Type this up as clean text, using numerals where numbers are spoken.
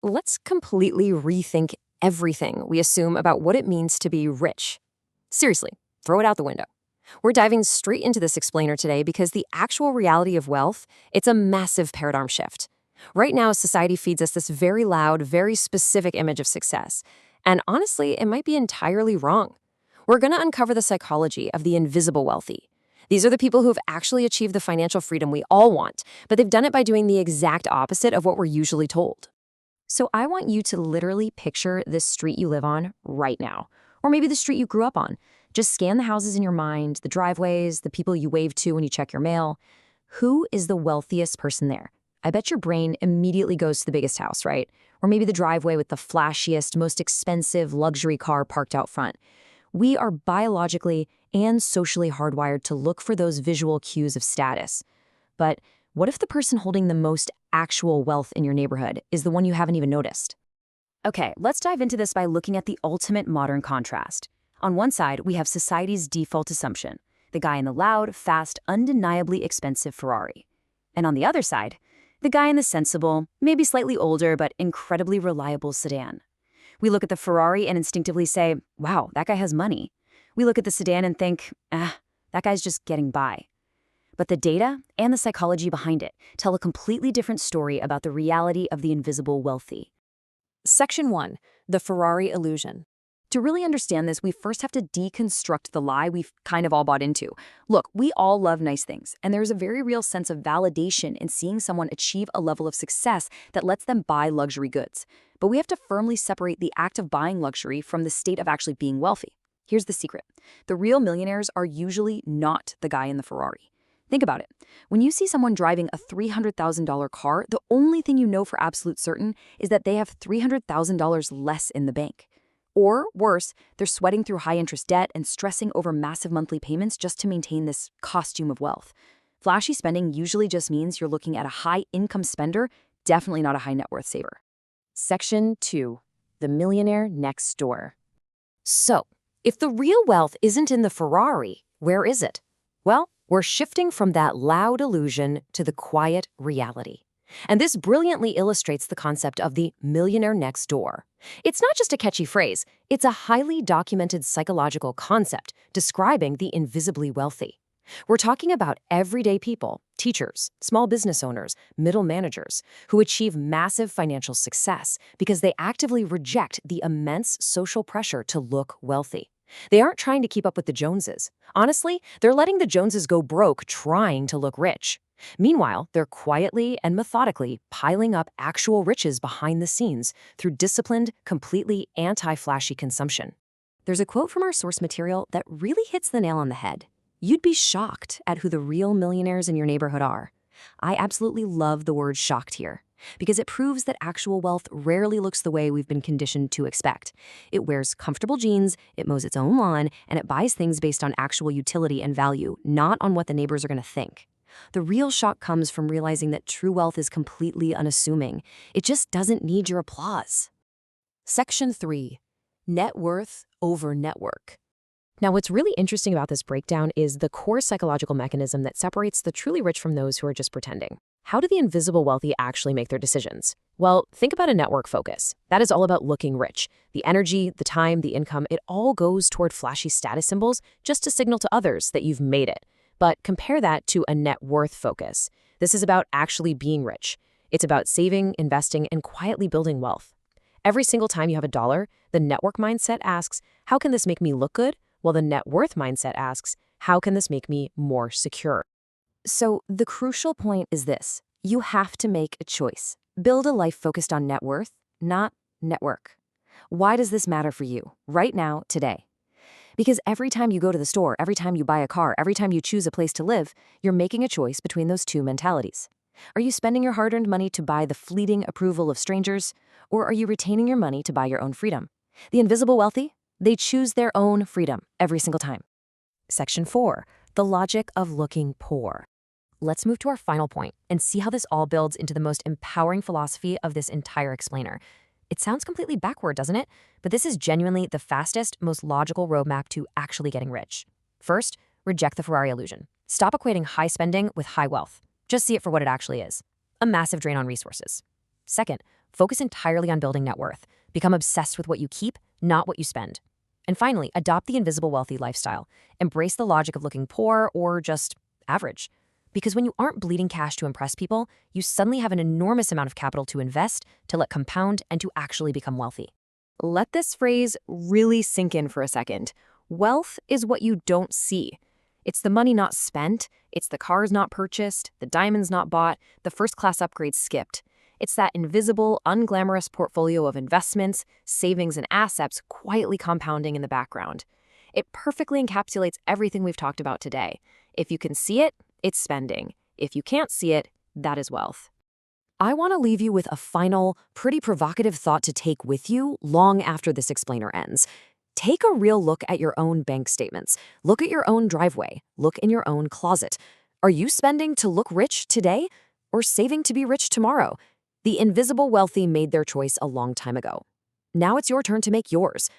Let's completely rethink everything we assume about what it means to be rich. Seriously, throw it out the window. We're diving straight into this explainer today because the actual reality of wealth, it's a massive paradigm shift. Right now, society feeds us this very loud, very specific image of success. And honestly, it might be entirely wrong. We're going to uncover the psychology of the invisible wealthy. These are the people who've actually achieved the financial freedom we all want, but they've done it by doing the exact opposite of what we're usually told. So I want you to literally picture this street you live on right now, or maybe the street you grew up on. Just scan the houses in your mind, the driveways, the people you wave to when you check your mail. Who is the wealthiest person there? I bet your brain immediately goes to the biggest house, right? Or maybe the driveway with the flashiest, most expensive luxury car parked out front. We are biologically and socially hardwired to look for those visual cues of status. But what if the person holding the most actual wealth in your neighborhood is the one you haven't even noticed? Okay, let's dive into this by looking at the ultimate modern contrast. On one side, we have society's default assumption, the guy in the loud, fast, undeniably expensive Ferrari. And on the other side, the guy in the sensible, maybe slightly older, but incredibly reliable sedan. We look at the Ferrari and instinctively say, wow, that guy has money. We look at the sedan and think, that guy's just getting by. But the data and the psychology behind it tell a completely different story about the reality of the invisible wealthy. Section 1. The Ferrari Illusion. To really understand this, we first have to deconstruct the lie we've kind of all bought into. Look, we all love nice things, and there's a very real sense of validation in seeing someone achieve a level of success that lets them buy luxury goods. But we have to firmly separate the act of buying luxury from the state of actually being wealthy. Here's the secret. The real millionaires are usually not the guy in the Ferrari. Think about it. When you see someone driving a $300,000 car, the only thing you know for absolute certain is that they have $300,000 less in the bank. Or, worse, they're sweating through high-interest debt and stressing over massive monthly payments just to maintain this costume of wealth. Flashy spending usually just means you're looking at a high-income spender, definitely not a high-net-worth saver. Section 2. The Millionaire Next Door. So, if the real wealth isn't in the Ferrari, where is it? Well, we're shifting from that loud illusion to the quiet reality. And this brilliantly illustrates the concept of the millionaire next door. It's not just a catchy phrase, it's a highly documented psychological concept describing the invisibly wealthy. We're talking about everyday people, teachers, small business owners, middle managers, who achieve massive financial success because they actively reject the immense social pressure to look wealthy. They aren't trying to keep up with the Joneses. Honestly, they're letting the Joneses go broke trying to look rich. Meanwhile, they're quietly and methodically piling up actual riches behind the scenes through disciplined, completely anti-flashy consumption. There's a quote from our source material that really hits the nail on the head. You'd be shocked at who the real millionaires in your neighborhood are. I absolutely love the word shocked here, because it proves that actual wealth rarely looks the way we've been conditioned to expect. It wears comfortable jeans, it mows its own lawn, and it buys things based on actual utility and value, not on what the neighbors are going to think. The real shock comes from realizing that true wealth is completely unassuming. It just doesn't need your applause. Section 3. Net worth over network. Now, what's really interesting about this breakdown is the core psychological mechanism that separates the truly rich from those who are just pretending. How do the invisible wealthy actually make their decisions? Well, think about a network focus. That is all about looking rich. The energy, the time, the income, it all goes toward flashy status symbols just to signal to others that you've made it. But compare that to a net worth focus. This is about actually being rich. It's about saving, investing, and quietly building wealth. Every single time you have a dollar, the network mindset asks, how can this make me look good? While the net worth mindset asks, how can this make me more secure? So the crucial point is this. You have to make a choice. Build a life focused on net worth, not network. Why does this matter for you, right now, today? Because every time you go to the store, every time you buy a car, every time you choose a place to live, you're making a choice between those two mentalities. Are you spending your hard-earned money to buy the fleeting approval of strangers, or are you retaining your money to buy your own freedom? The invisible wealthy? They choose their own freedom every single time. Section 4. The logic of looking poor. Let's move to our final point and see how this all builds into the most empowering philosophy of this entire explainer. It sounds completely backward, doesn't it? But this is genuinely the fastest, most logical roadmap to actually getting rich. First, reject the Ferrari illusion. Stop equating high spending with high wealth. Just see it for what it actually is. A massive drain on resources. Second, Focus entirely on building net worth. Become obsessed with what you keep, not what you spend. And finally, adopt the invisible wealthy lifestyle. Embrace the logic of looking poor or just average. Because when you aren't bleeding cash to impress people, you suddenly have an enormous amount of capital to invest, to let compound, and to actually become wealthy. Let this phrase really sink in for a second. Wealth is what you don't see. It's the money not spent, it's the cars not purchased, the diamonds not bought, the first-class upgrades skipped. It's that invisible, unglamorous portfolio of investments, savings, and assets quietly compounding in the background. It perfectly encapsulates everything we've talked about today. If you can see it, it's spending. If you can't see it, that is wealth. I want to leave you with a final, pretty provocative thought to take with you long after this explainer ends. Take a real look at your own bank statements. Look at your own driveway. Look in your own closet. Are you spending to look rich today or saving to be rich tomorrow? The invisible wealthy made their choice a long time ago. Now it's your turn to make yours.